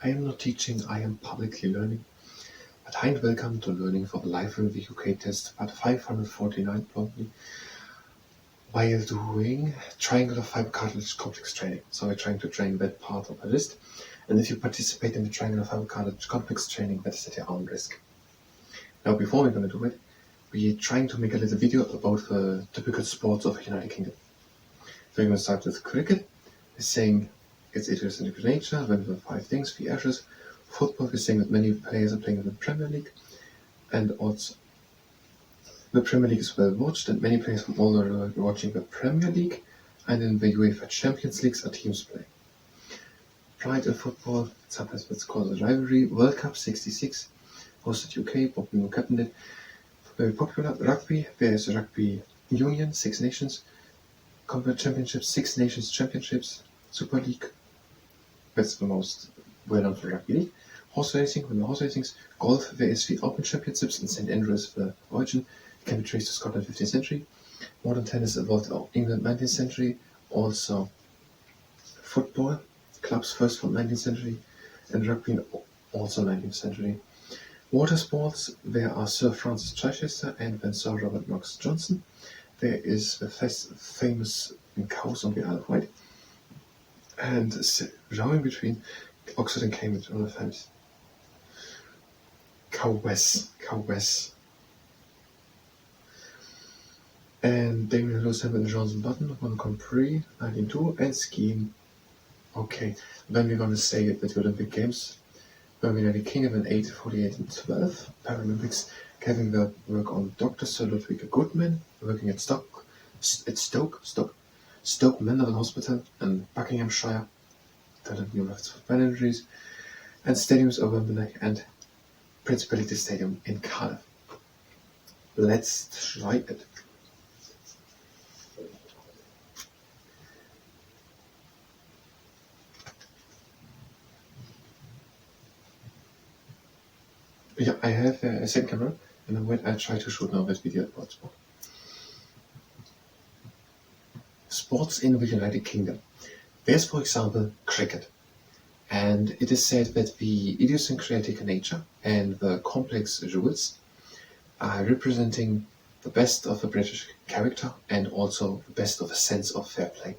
I am not teaching, I am publicly learning. But hi and welcome to Learning for the Life and VQK test part 549 probably, while doing triangular fiber cartilage complex training. So we're trying to train that part of the wrist. And if you participate in the triangular fiber cartilage complex training, that is at your own risk. Now before we're going to do it, we're trying to make a little video about the typical sports of the United Kingdom. So we're going to start with cricket. We're saying its idiosyncratic nature, when the 5 things, 3 ashes. Football, we're saying that many players are playing in the Premier League, and also the Premier League is well watched, and many players from all over the world are watching the Premier League, and in the UEFA Champions Leagues are teams playing. Pride in football, sometimes it's called a rivalry. World Cup 66, hosted UK, Bob Beamon captained it. Very popular. Rugby, there is a rugby union, 6 nations. Commonwealth Championships, 6 nations championships. Super League, that's the most well known for rugby league. Horse racing, when the horse racings. Golf, there is the Open Championships in St Andrews, the origin. It can be traced to Scotland 15th century. Modern tennis evolved in England 19th century. Also football, clubs first from 19th century, and rugby also 19th century. Water sports, there are Sir Francis Chichester and then Sir Robert Knox Johnson. There is the famous cows on the Isle of Wight, and rowing between Oxford and Cambridge on the Thames. Cow-Wes. And Damien Lewis Hamilton Johnson Button won Grand Prix 1902, and skiing. Okay, then we're going to say it with the Olympic Games. Birmingham Kingdom in 1848 and 12. Paralympics, Kevin Webb work on Dr. Sir Ludwig Goodman, working at Stoke Mandeville Hospital in Buckinghamshire. New left for brain injuries. And stadiums are Wembley and Principality Stadium in Cardiff. Let's try it. Yeah, I have a second camera, and I try to shoot now that video about sport. Sports in the United Kingdom. There's, for example, cricket. And it is said that the idiosyncratic nature and the complex rules are representing the best of the British character and also the best of a sense of fair play.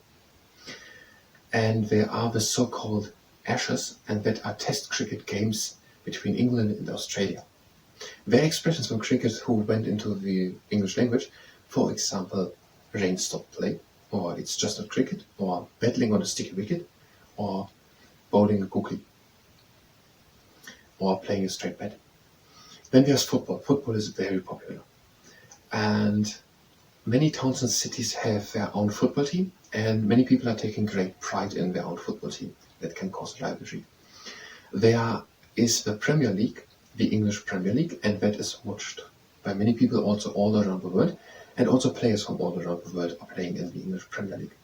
And there are the so-called Ashes, and that are test cricket games between England and Australia. There are expressions from cricket who went into the English language, for example, rain stop play, or it's just not cricket, or battling on a sticky wicket, or bowling a cookie, or playing a straight bat. Then there's football. Football is very popular. And many towns and cities have their own football team, and many people are taking great pride in their own football team. That can cause rivalry. There is the Premier League, the English Premier League, and that is watched by many people also all around the world, and also players from all around the world are playing in the English Premier League.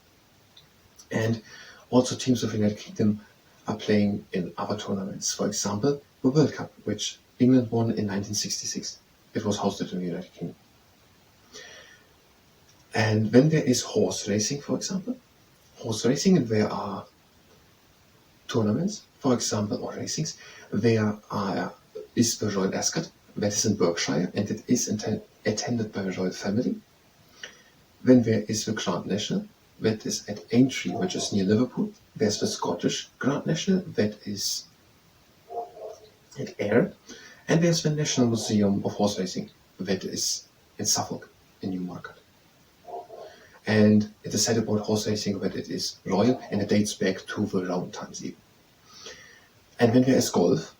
And also teams of the United Kingdom are playing in other tournaments. For example, the World Cup, which England won in 1966. It was hosted in the United Kingdom. And then there is horse racing, for example. Horse racing, and there are tournaments, for example, or racings. There is the Royal Ascot, that is in Berkshire, and it is attended by the royal family. Then there is the Grand National, that is at Aintree, which is near Liverpool. There's the Scottish Grand National, that is at Ayr. And there's the National Museum of Horse Racing, that is in Suffolk, in Newmarket. And it is said about horse racing that it is royal, and it dates back to the Roman times even. And then there is golf,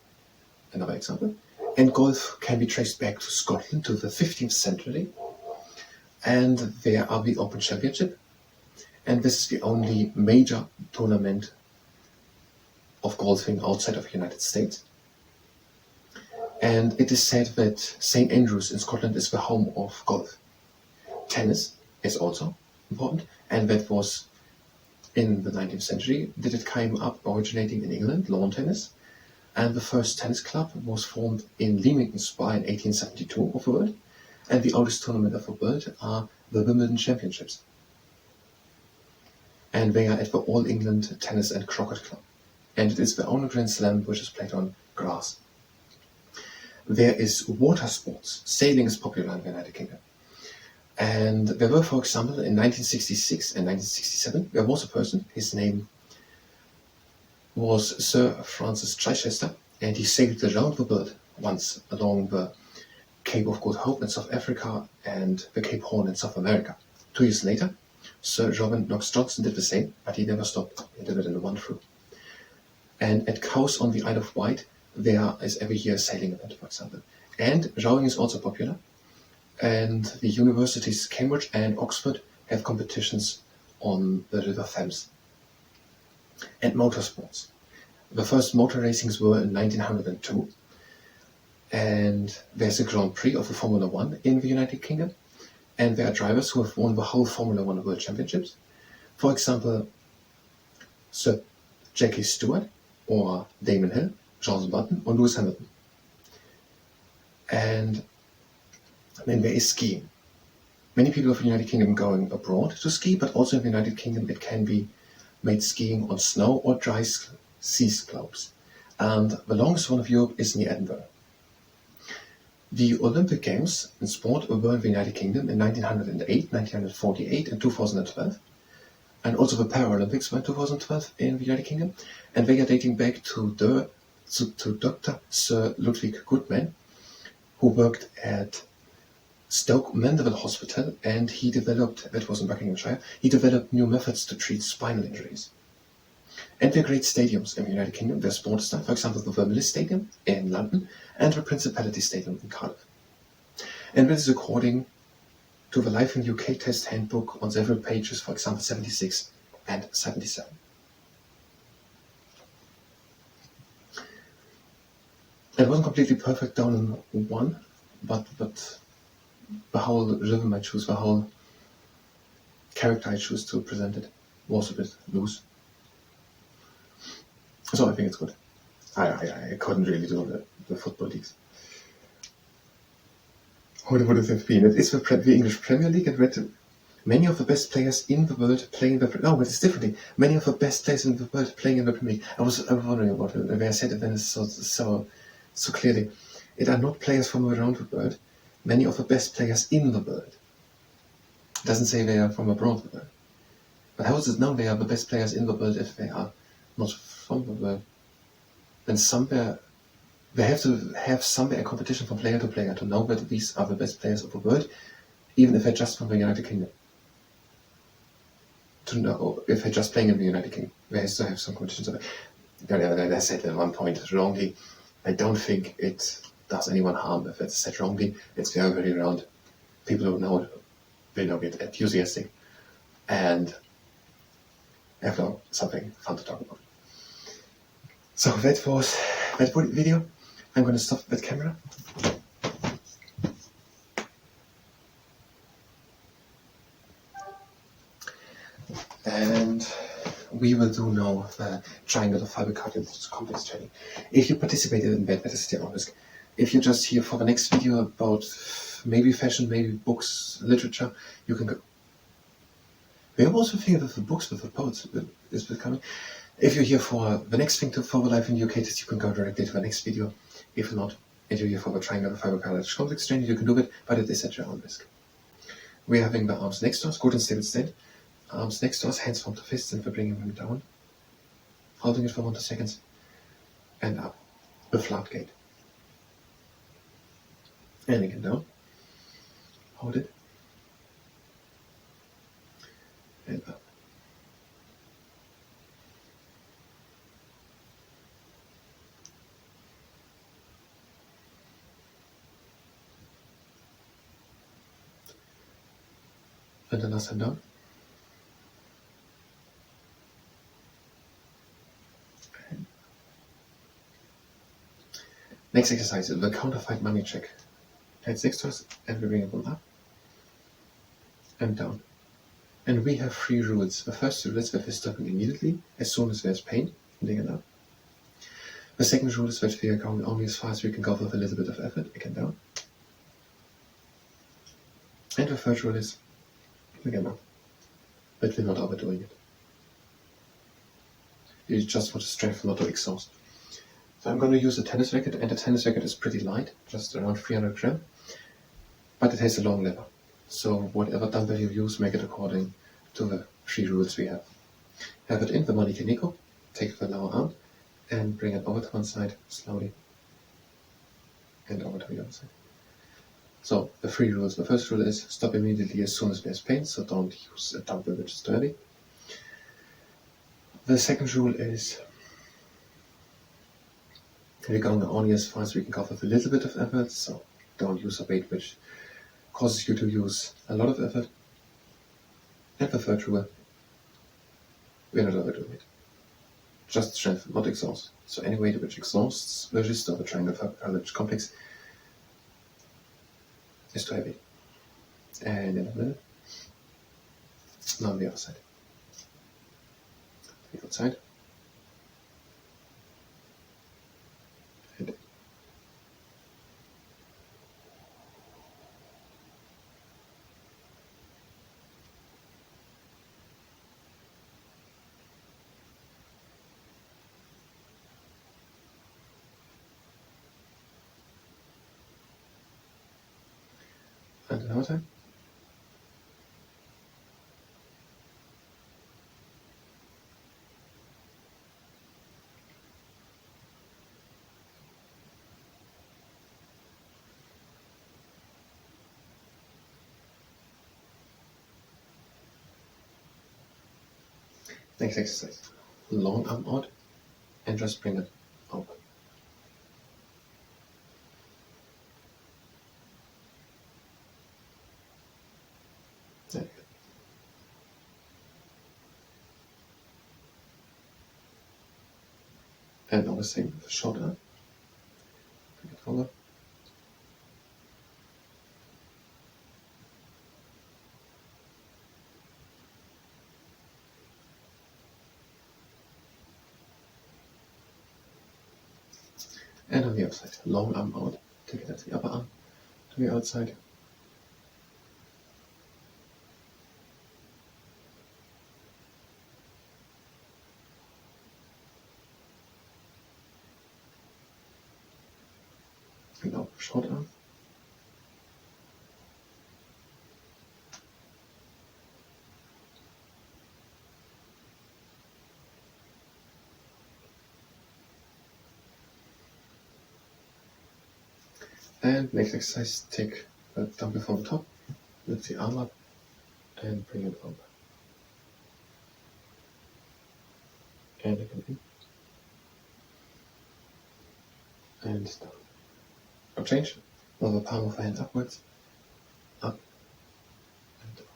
another example. And golf can be traced back to Scotland, to the 15th century. And there are the Open Championship. And this is the only major tournament of golfing outside of the United States. And it is said that St Andrews in Scotland is the home of golf. Tennis is also important, and that was in the 19th century that it came up originating in England, lawn tennis. And the first tennis club was formed in Leamington Spa in 1872 of the world. And the oldest tournament of the world are the Wimbledon Championships. And they are at the All England Tennis and Croquet Club. and it is the only Grand Slam which is played on grass. There is water sports. Sailing is popular in the United Kingdom. And there were, for example, in 1966 and 1967, there was a person, his name was Sir Francis Chichester, and he sailed around the world once along the Cape of Good Hope in South Africa and the Cape Horn in South America. 2 years later, Sir Robin Knox Johnson did the same, but he never stopped. He did it in one through. And at Cowes on the Isle of Wight, there is every year a sailing event, for example. And rowing is also popular. And the universities Cambridge and Oxford have competitions on the River Thames. And motorsports. The first motor racings were in 1902. And there's a Grand Prix of the Formula One in the United Kingdom. And there are drivers who have won the whole Formula One World Championships. For example, Sir Jackie Stewart, or Damon Hill, Jenson Button, or Lewis Hamilton. And then there is skiing. Many people of the United Kingdom going abroad to ski, but also in the United Kingdom it can be made skiing on snow or dry sea slopes. And the longest one of Europe is near Edinburgh. The Olympic Games in sport were in the United Kingdom in 1908, 1948 and 2012. And also the Paralympics were in 2012 in the United Kingdom. And they are dating back to Dr. Sir Ludwig Goodman, who worked at Stoke Mandeville Hospital, and he developed, that was in Buckinghamshire, he developed new methods to treat spinal injuries. And there are great stadiums in the United Kingdom. There's sports stuff, for example, the Wembley Stadium in London and the Principality Stadium in Cardiff. And this is according to the Life in UK Test Handbook on several pages, for example, 76 and 77. It wasn't completely perfect down in one, but the whole rhythm I choose, the whole character I choose to present it was a bit loose. So I think it's good. I couldn't really do the football leagues. What would it have been? It is the English Premier League, and many of the best players in the world playing the... No, but it's differently. Many of the best players in the world playing in the Premier League. I was wondering about it, where I said it then so clearly. It are not players from around the world. Many of the best players in the world. It doesn't say they are from abroad the world. But how is it known they are the best players in the world if they are not from the world? Then somewhere... They have to have somewhere a competition from player to player to know that these are the best players of the world, even if they're just from the United Kingdom. To know if they're just playing in the United Kingdom, there has to have some competition. So I said at one point wrongly, I don't think it does anyone harm if it's said wrongly. It's very, very round. People who know it will know it enthusiastic and have something fun to talk about. So that was that video. I'm going to stop that camera. And we will do now the triangular fiber cartilage complex training. If you participated in that is still on risk. If you're just here for the next video about maybe fashion, maybe books, literature, you can go. We have also figured out the books with the poets is coming. If you're here for the next thing for the Life in UK test, you can go directly to the next video. If not, if you're here for the triangular fiber cartilage complex training, you can do it, but it is at your own risk. We're having the arms next to us, good and stable state. Arms next to us, hands form to fists, and we're bringing them down. Holding it for 1 to 2 seconds. And up. The flat gate. And again down. Hold it. And up. And the last hand down. Next exercise is the counterfeit money check. Hands next to us, and we bring them up and down. And we have 3 rules. The first rule is that we're stopping immediately as soon as there's pain, again up. The second rule is that we are going only as far as we can go with a little bit of effort, again down. And the third rule is again up, but we're not overdoing it. You just want to strengthen, not to exhaust. So I'm going to use a tennis racket, and the tennis racket is pretty light, just around 300 grams, but it has a long lever. So whatever dumbbell you use, make it according to the 3 rules we have. Have it in the Manikiniko, take the lower arm, and bring it over to one side slowly, and over to the other side. So the 3 rules. The first rule is stop immediately as soon as there's pain, so don't use a dumbbell which is too heavy. The second rule is we're going only as far as we can cover with a little bit of effort, so don't use a weight which causes you to use a lot of effort. And the third rule, we're not overdoing it. Just strength, not exhaust. So any weight which exhausts the gist of the triangle cartilage complex is too heavy. And in a minute, now on the other side. The outside. And in. And another time. Next exercise. Long arm out and just bring it over. There you go. And now the same with the short arm. Bring it over. And on the other side, long arm out, take it at the upper arm to the outside. And now short arm. And next exercise, take the dumbbell from the top, lift the arm up, and bring it over. And again in. And down. Now change. Now the palm of the hand upwards, up, and down.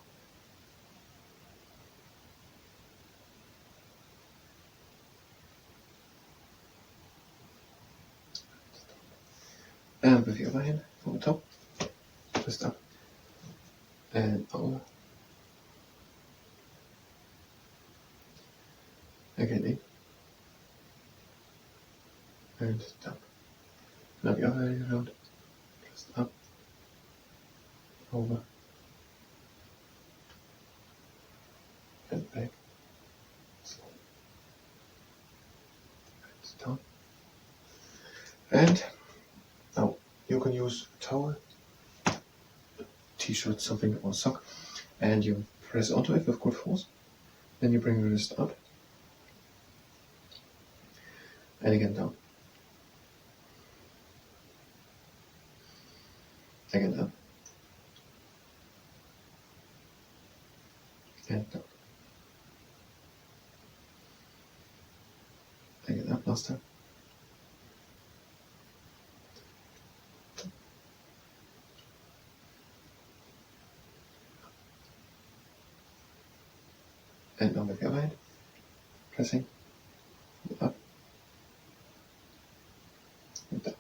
And with the other hand from the top, twist up, and over. Again in. And down. Now the other way around, twist up, over, and back, slow, and down. And now you can use a towel, a t-shirt, something, or sock, and you press onto it with good force. Then you bring the wrist up, and again down. Again up, and down. Again up last time. And now with the other hand, pressing up and down.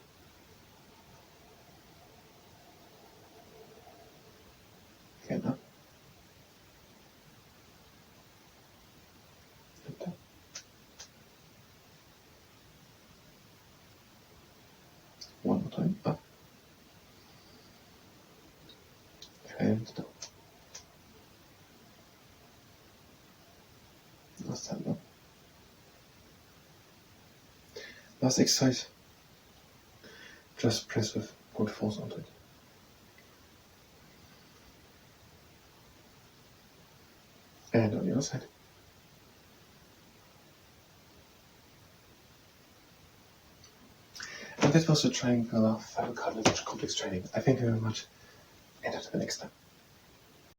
Again up and down. One more time, up and down. Last time up Last exercise. Just press with good force onto it. And on the other side. And that was the triangular fiber cartilage complex training. I thank you very much, and until the next time.